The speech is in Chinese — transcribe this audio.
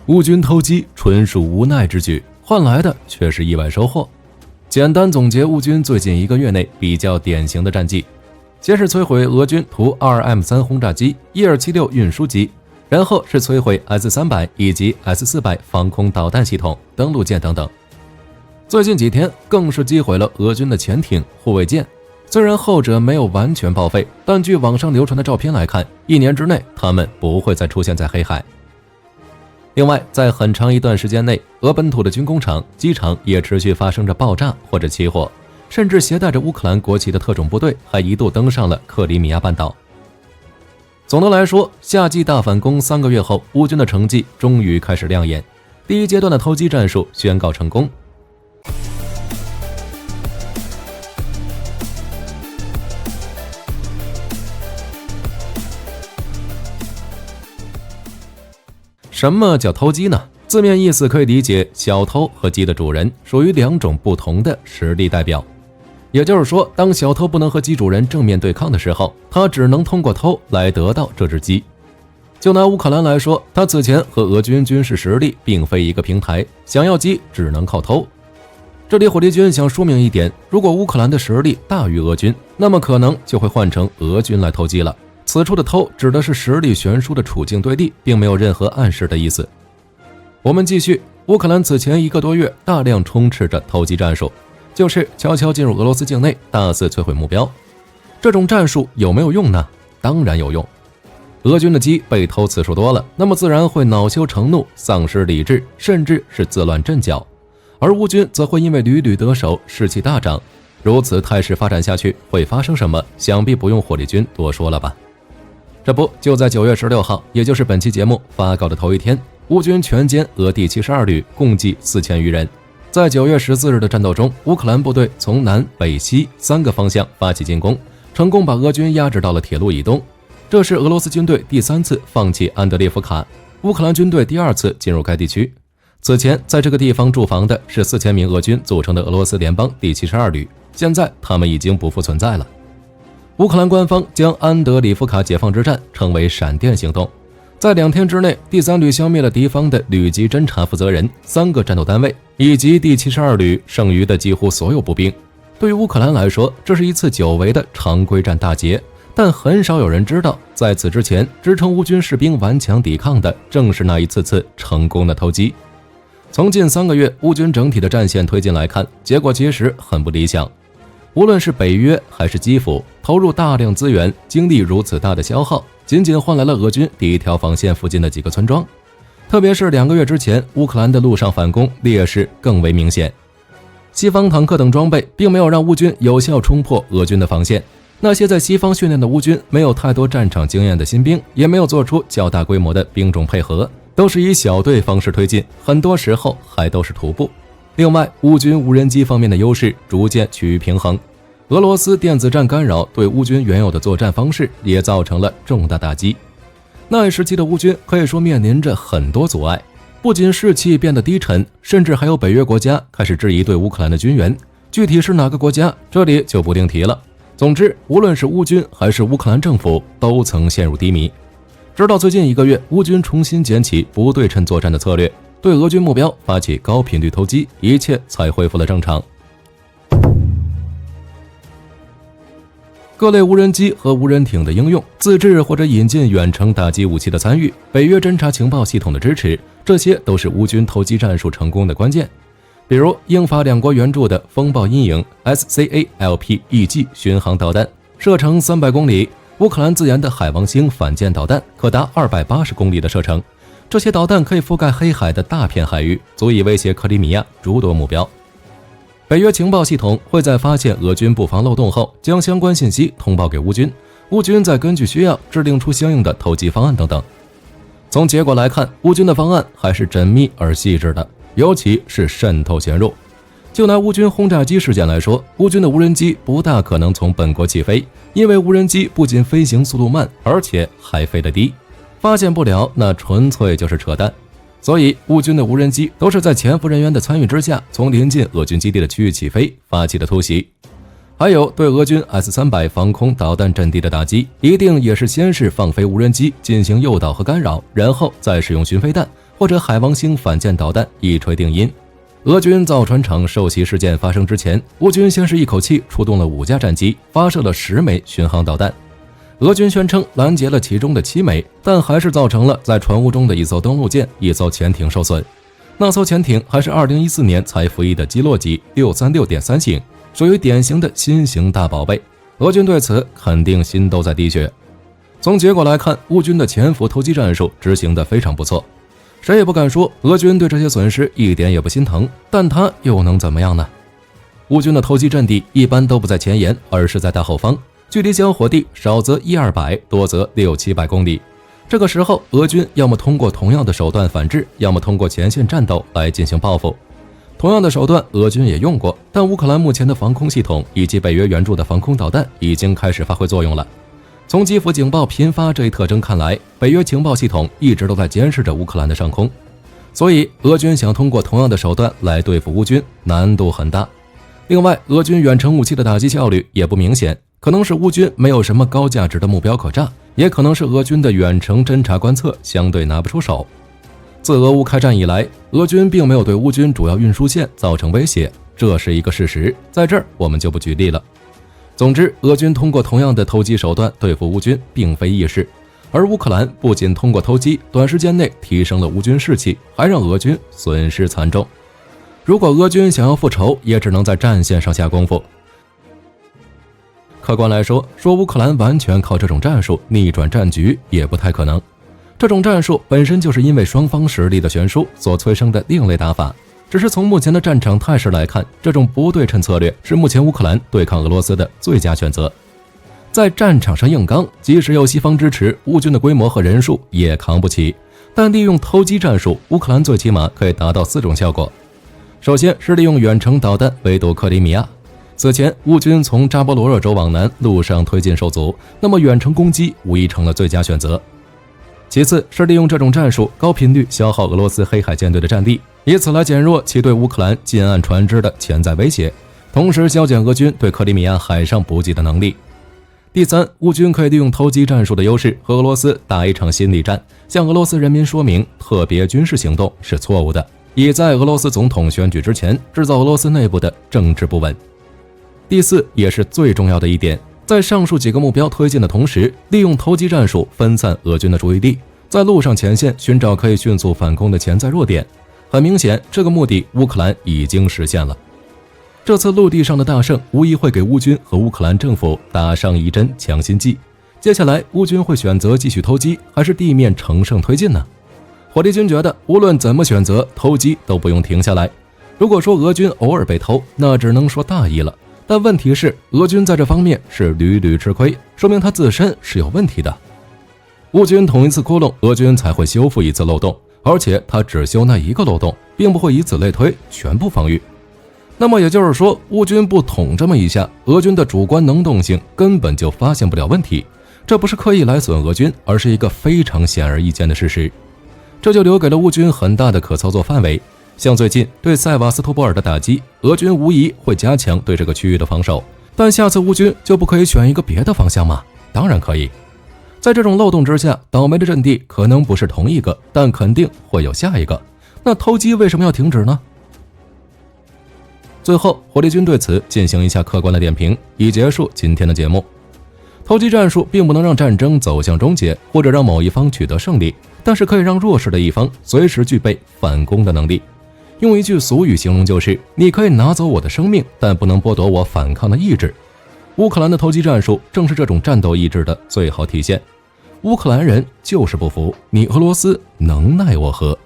乌军偷鸡纯属无奈之举，换来的却是意外收获。简单总结乌军最近1个月内比较典型的战绩，先是摧毁俄军图 2M3 轰炸机、1276运输机，然后是摧毁 S300 以及 S400 防空导弹系统、登陆舰等等。最近几天更是击毁了俄军的潜艇、护卫舰，虽然后者没有完全报废，但据网上流传的照片来看，1年之内他们不会再出现在黑海。另外，在很长一段时间内，俄本土的军工厂、机场也持续发生着爆炸或者起火，甚至携带着乌克兰国旗的特种部队还一度登上了克里米亚半岛。总的来说，夏季大反攻3个月后，乌军的成绩终于开始亮眼，第一阶段的偷鸡战术宣告成功。什么叫偷鸡呢？字面意思可以理解，小偷和鸡的主人属于2种不同的实力代表。也就是说，当小偷不能和鸡主人正面对抗的时候，他只能通过偷来得到这只鸡。就拿乌克兰来说，他此前和俄军军事实力并非一个平台，想要鸡只能靠偷。这里火力军想说明一点，如果乌克兰的实力大于俄军，那么可能就会换成俄军来偷鸡了。此处的偷指的是实力悬殊的处境对立，并没有任何暗示的意思。我们继续，乌克兰此前1个多月大量充斥着偷鸡战术，就是悄悄进入俄罗斯境内，大肆摧毁目标。这种战术有没有用呢？当然有用。俄军的鸡被偷次数多了，那么自然会恼羞成怒，丧失理智，甚至是自乱阵脚。而乌军则会因为屡屡得手，士气大涨。如此态势发展下去，会发生什么？想必不用火力军多说了吧。这不，就在9月16号，也就是本期节目发稿的头一天，乌军全歼俄第72旅，共计4000余人。在9月14日的战斗中，乌克兰部队从南北西3个方向发起进攻，成功把俄军压制到了铁路以东。这是俄罗斯军队第3次放弃安德烈夫卡，乌克兰军队第2次进入该地区。此前在这个地方驻防的是4000名俄军组成的俄罗斯联邦第72旅，现在他们已经不复存在了。乌克兰官方将安德里夫卡解放之战称为闪电行动，在2天之内，第3旅消灭了敌方的旅级侦察负责人、3个战斗单位以及第72旅剩余的几乎所有步兵。对于乌克兰来说，这是一次久违的常规战大捷，但很少有人知道，在此之前支撑乌军士兵顽强抵抗的正是那一次次成功的偷鸡。从近3个月乌军整体的战线推进来看，结果其实很不理想。无论是北约还是基辅，投入大量资源，经历如此大的消耗，仅仅换来了俄军第1条防线附近的几个村庄。特别是2个月之前，乌克兰的陆上反攻劣势更为明显。西方坦克等装备并没有让乌军有效冲破俄军的防线，那些在西方训练的乌军没有太多战场经验的新兵，也没有做出较大规模的兵种配合，都是以小队方式推进，很多时候还都是徒步。另外，乌军无人机方面的优势逐渐趋于平衡，俄罗斯电子战干扰对乌军原有的作战方式也造成了重大打击。那一时期的乌军可以说面临着很多阻碍，不仅士气变得低沉，甚至还有北约国家开始质疑对乌克兰的军援，具体是哪个国家，这里就不定提了。总之，无论是乌军还是乌克兰政府，都曾陷入低迷。直到最近1个月，乌军重新捡起不对称作战的策略，对俄军目标发起高频率偷鸡，一切才恢复了正常。各类无人机和无人艇的应用，自制或者引进远程打击武器的参与，北约侦察情报系统的支持，这些都是乌军偷鸡战术成功的关键。比如英法2国援助的风暴阴影 SCALP-EG 巡航导弹，射程300公里；乌克兰自研的海王星反舰导弹，可达280公里的射程。这些导弹可以覆盖黑海的大片海域，足以威胁克里米亚诸多目标。北约情报系统会在发现俄军布防漏洞后，将相关信息通报给乌军，乌军再根据需要制定出相应的投击方案等等。从结果来看，乌军的方案还是缜密而细致的，尤其是渗透潜入。就拿乌军轰炸机事件来说，乌军的无人机不大可能从本国起飞，因为无人机不仅飞行速度慢，而且还飞得低，发现不了那纯粹就是扯淡。所以乌军的无人机都是在潜伏人员的参与之下，从临近俄军基地的区域起飞发起的突袭。还有对俄军 S300 防空导弹阵地的打击，一定也是先是放飞无人机进行诱导和干扰，然后再使用巡飞弹或者海王星反舰导弹一锤定音。俄军造船厂受袭事件发生之前，乌军先是一口气出动了5架战机，发射了10枚巡航导弹。俄军宣称拦截了其中的7枚，但还是造成了在船坞中的一艘登陆舰、一艘潜艇受损。那艘潜艇还是2014年才服役的基洛级 636.3 型，属于典型的新型大宝贝。俄军对此肯定心都在滴血。从结果来看，乌军的潜伏投机战术执行得非常不错，谁也不敢说俄军对这些损失一点也不心疼，但他又能怎么样呢？乌军的投机阵地一般都不在前沿，而是在大后方，距离交火地少则100-200，多则600-700公里。这个时候，俄军要么通过同样的手段反制，要么通过前线战斗来进行报复。同样的手段俄军也用过，但乌克兰目前的防空系统以及北约援助的防空导弹已经开始发挥作用了。从基辅警报频发这一特征看来，北约情报系统一直都在监视着乌克兰的上空，所以俄军想通过同样的手段来对付乌军难度很大。另外，俄军远程武器的打击效率也不明显，可能是乌军没有什么高价值的目标可炸，也可能是俄军的远程侦察观测相对拿不出手。自俄乌开战以来，俄军并没有对乌军主要运输线造成威胁，这是一个事实，在这儿我们就不举例了。总之，俄军通过同样的投机手段对付乌军并非易事，而乌克兰不仅通过投机短时间内提升了乌军士气，还让俄军损失惨重。如果俄军想要复仇，也只能在战线上下功夫。客观来说，乌克兰完全靠这种战术逆转战局也不太可能。这种战术本身就是因为双方实力的悬殊所催生的另类打法，只是从目前的战场态势来看，这种不对称策略是目前乌克兰对抗俄罗斯的最佳选择。在战场上硬刚，即使有西方支持，乌军的规模和人数也扛不起，但利用投机战术，乌克兰最起码可以达到4种效果。首先是利用远程导弹围堵克里米亚，此前乌军从扎波罗热州往南路上推进受阻，那么远程攻击无疑成了最佳选择。其次是利用这种战术高频率消耗俄罗斯黑海舰队的战力，以此来减弱其对乌克兰近岸船只的潜在威胁，同时削减俄军对克里米亚海上补给的能力。第三，乌军可以利用投机战术的优势和俄罗斯打一场心理战，向俄罗斯人民说明特别军事行动是错误的，以在俄罗斯总统选举之前制造俄罗斯内部的政治不稳。第四，也是最重要的一点，在上述几个目标推进的同时，利用投机战术分散俄军的注意力，在陆上前线寻找可以迅速反攻的潜在弱点。很明显，这个目的乌克兰已经实现了。这次陆地上的大胜无疑会给乌军和乌克兰政府打上一针强心剂。接下来，乌军会选择继续投机，还是地面乘胜推进呢？火力军觉得，无论怎么选择，投机都不用停下来。如果说俄军偶尔被偷，那只能说大意了。但问题是，俄军在这方面是屡屡吃亏，说明他自身是有问题的。乌军捅一次窟窿，俄军才会修复一次漏洞，而且他只修那一个漏洞，并不会以此类推，全部防御。那么也就是说，乌军不捅这么一下，俄军的主观能动性根本就发现不了问题。这不是刻意来损俄军，而是一个非常显而易见的事实。这就留给了乌军很大的可操作范围。像最近对塞瓦斯托波尔的打击，俄军无疑会加强对这个区域的防守，但下次乌军就不可以选一个别的方向吗？当然可以。在这种漏洞之下，倒霉的阵地可能不是同一个，但肯定会有下一个。那偷鸡为什么要停止呢？最后，火力军对此进行一下客观的点评，以结束今天的节目。投机战术并不能让战争走向终结，或者让某一方取得胜利，但是可以让弱势的一方随时具备反攻的能力。用一句俗语形容就是，你可以拿走我的生命，但不能剥夺我反抗的意志。乌克兰的投机战术正是这种战斗意志的最好体现。乌克兰人就是不服，你俄罗斯能奈我何？